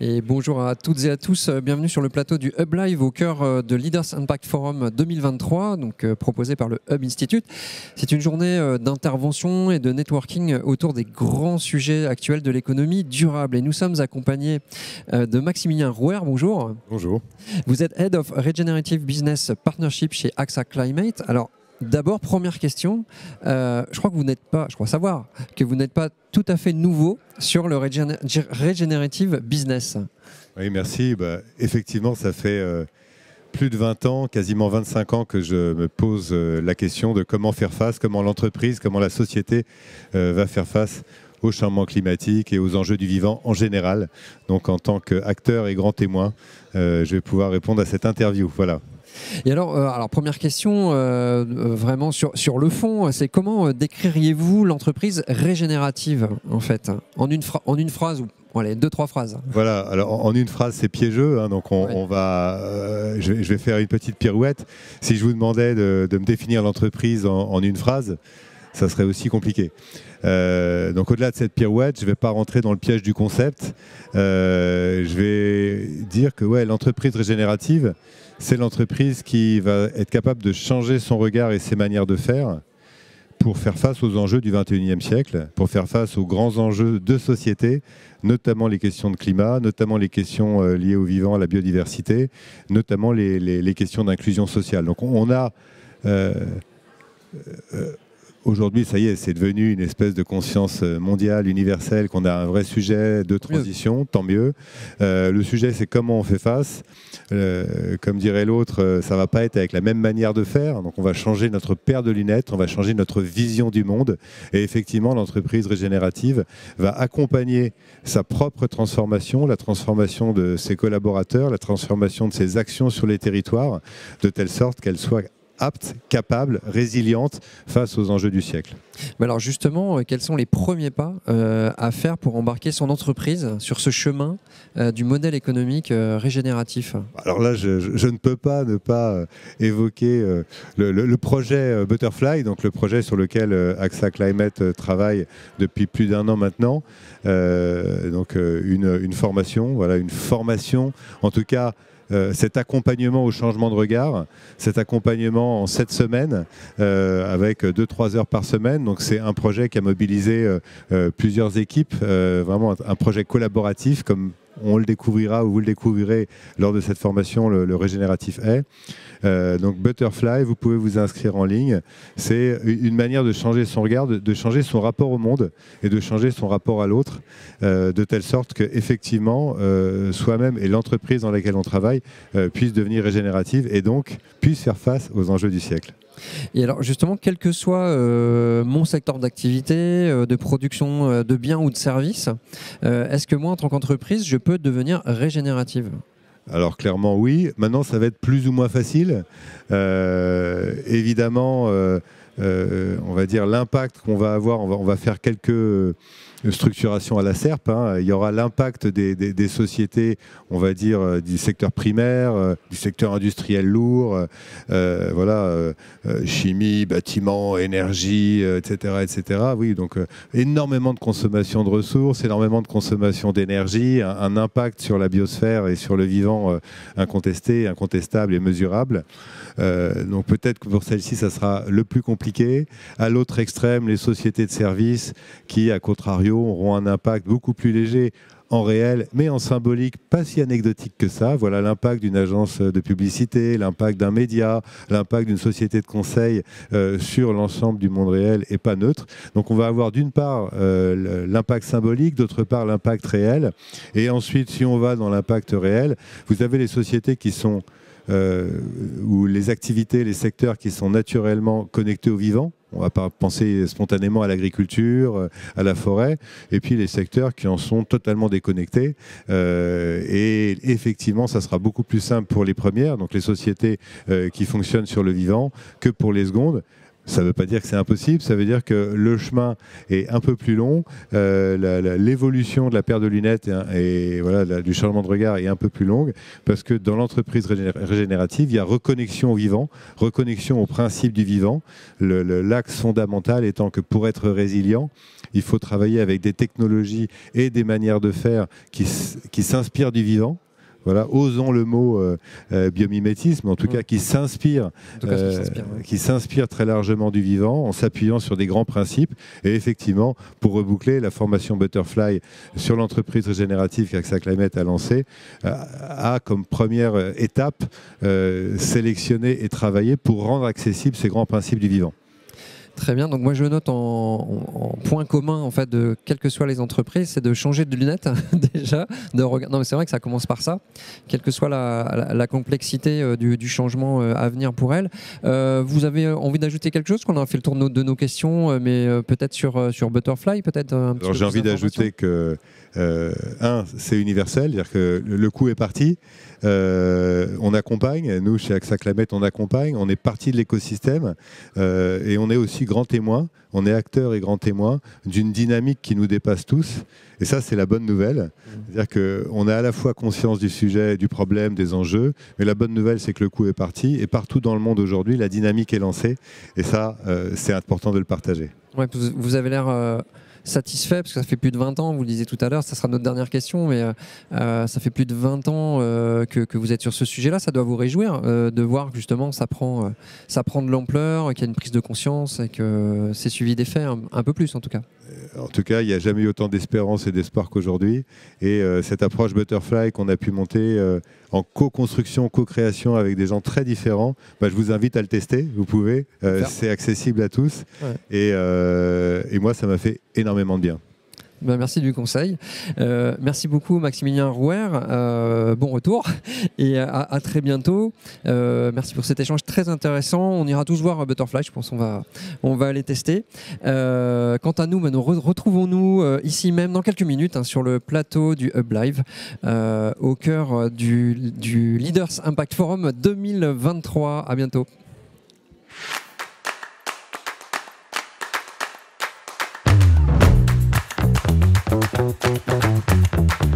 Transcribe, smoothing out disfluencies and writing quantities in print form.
Et bonjour à toutes et à tous, bienvenue sur le plateau du Hub Live au cœur de Leaders Impact Forum 2023, donc proposé par le Hub Institute. C'est une journée d'intervention et de networking autour des grands sujets actuels de l'économie durable. Et nous sommes accompagnés de Maximilien Rouher, bonjour. Bonjour. Vous êtes Head of Regenerative Business Partnership chez AXA Climate. Alors, d'abord, première question, je crois savoir que vous n'êtes pas tout à fait nouveau sur le regenerative business. Oui, merci. Effectivement, ça fait plus de 20 ans, quasiment 25 ans que je me pose la question de comment faire face, comment l'entreprise, comment la société va faire face au changement climatique et aux enjeux du vivant en général. Donc, en tant qu'acteur et grand témoin, je vais pouvoir répondre à cette interview. Voilà. Et alors première question, vraiment sur le fond, c'est comment décririez-vous l'entreprise régénérative, en fait, en une phrase ou allez, 2-3 phrases. Voilà, alors en une phrase, c'est piégeux, hein, donc on va, je vais faire une petite pirouette. Si je vous demandais de me définir l'entreprise en une phrase, ça serait aussi compliqué. Donc au-delà de cette pirouette, je ne vais pas rentrer dans le piège du concept. Je vais dire que l'entreprise régénérative, c'est l'entreprise qui va être capable de changer son regard et ses manières de faire pour faire face aux enjeux du 21e siècle, pour faire face aux grands enjeux de société, notamment les questions de climat, notamment les questions liées au vivant, à la biodiversité, notamment les questions d'inclusion sociale. Donc on a... Aujourd'hui, ça y est, c'est devenu une espèce de conscience mondiale, universelle, qu'on a un vrai sujet de transition, tant mieux. Le sujet, c'est comment on fait face. Comme dirait l'autre, ça ne va pas être avec la même manière de faire. Donc, on va changer notre paire de lunettes, on va changer notre vision du monde. Et effectivement, l'entreprise régénérative va accompagner sa propre transformation, la transformation de ses collaborateurs, la transformation de ses actions sur les territoires, de telle sorte qu'elle soit apte, capable, résiliente face aux enjeux du siècle. Mais alors justement, quels sont les premiers pas à faire pour embarquer son entreprise sur ce chemin du modèle économique régénératif? Alors là, je ne peux pas ne pas évoquer le projet Butterfly, donc le projet sur lequel AXA Climate travaille depuis plus d'1 an maintenant. Donc une formation, en tout cas, cet accompagnement au changement de regard, cet accompagnement en 7 semaines avec 2-3 heures par semaine. Donc c'est un projet qui a mobilisé plusieurs équipes, vraiment un projet collaboratif comme on le découvrira ou vous le découvrirez lors de cette formation, le régénératif est. Donc Butterfly, vous pouvez vous inscrire en ligne. C'est une manière de changer son regard, de changer son rapport au monde et de changer son rapport à l'autre, de telle sorte qu'effectivement, soi-même et l'entreprise dans laquelle on travaille puissent devenir régénérative et donc puissent faire face aux enjeux du siècle. Et alors justement, quel que soit mon secteur d'activité, de production de biens ou de services, est-ce que moi, en tant qu'entreprise, je peux devenir régénérative ? Alors clairement oui, maintenant ça va être plus ou moins facile. Évidemment, on va dire l'impact qu'on va avoir, on va faire quelques structurations à la SERP, hein. Il y aura l'impact des sociétés, on va dire, du secteur primaire, du secteur industriel lourd, chimie, bâtiment, énergie, etc., etc. Oui, donc énormément de consommation de ressources, énormément de consommation d'énergie, un impact sur la biosphère et sur le vivant incontesté, incontestable et mesurable. Donc peut-être que pour celle-ci, ça sera le plus compliqué. À l'autre extrême, les sociétés de services qui, à contrario, auront un impact beaucoup plus léger en réel, mais en symbolique, pas si anecdotique que ça. Voilà l'impact d'une agence de publicité, l'impact d'un média, l'impact d'une société de conseil sur l'ensemble du monde réel et pas neutre. Donc on va avoir d'une part l'impact symbolique, d'autre part l'impact réel. Et ensuite, si on va dans l'impact réel, vous avez les sociétés qui sont ou les activités, les secteurs qui sont naturellement connectés au vivant. On va pas penser spontanément à l'agriculture, à la forêt, et puis les secteurs qui en sont totalement déconnectés. Et effectivement, ça sera beaucoup plus simple pour les premières, donc les sociétés qui fonctionnent sur le vivant, que pour les secondes. Ça ne veut pas dire que c'est impossible, ça veut dire que le chemin est un peu plus long, l'évolution de la paire de lunettes et voilà, du changement de regard est un peu plus longue, parce que dans l'entreprise régénérative, il y a reconnexion au vivant, reconnexion au principe du vivant, l'axe fondamental étant que pour être résilient, il faut travailler avec des technologies et des manières de faire qui s'inspirent du vivant. Voilà, osons le mot biomimétisme, en tout cas qui s'inspire très largement du vivant en s'appuyant sur des grands principes. Et effectivement, pour reboucler, la formation Butterfly sur l'entreprise régénérative qu'AXA Climate a lancée a comme première étape sélectionné et travaillé pour rendre accessibles ces grands principes du vivant. Très bien, donc moi je note en point commun en fait de quelles que soient les entreprises, c'est de changer de lunettes déjà. Non mais c'est vrai que ça commence par ça, quelle que soit la complexité du changement à venir pour elles. Vous avez envie d'ajouter quelque chose? Qu'on a fait le tour de nos questions, mais peut-être sur Butterfly, peut-être un petit peu. Alors j'ai envie d'ajouter que c'est universel, c'est-à-dire que le coup est parti. On accompagne, nous chez AXA Climate on accompagne, on est partie de l'écosystème et on est aussi grand témoin, on est acteur et grand témoin d'une dynamique qui nous dépasse tous, et ça c'est la bonne nouvelle, c'est-à-dire qu'on a à la fois conscience du sujet, du problème, des enjeux, mais la bonne nouvelle c'est que le coup est parti et partout dans le monde aujourd'hui la dynamique est lancée, et ça c'est important de le partager. Ouais, vous avez l'air satisfait, parce que ça fait plus de 20 ans, vous le disiez tout à l'heure, ça sera notre dernière question, mais ça fait plus de 20 ans que vous êtes sur ce sujet-là. Ça doit vous réjouir de voir que justement ça prend de l'ampleur, qu'il y a une prise de conscience et que c'est suivi d'effets un peu plus en tout cas. En tout cas, il n'y a jamais eu autant d'espérance et d'espoir qu'aujourd'hui. Et cette approche Butterfly qu'on a pu monter en co-construction, co-création avec des gens très différents, je vous invite à le tester. Vous pouvez. C'est accessible à tous. Ouais. Et moi, ça m'a fait énormément de bien. Merci du conseil. Merci beaucoup Maximilien Rouher. Bon retour et à très bientôt. Merci pour cet échange très intéressant. On ira tous voir Butterfly, je pense on va aller tester. Quant à nous, nous retrouvons-nous ici même dans quelques minutes sur le plateau du Hub Live au cœur du Leaders Impact Forum 2023. À bientôt. Thank you.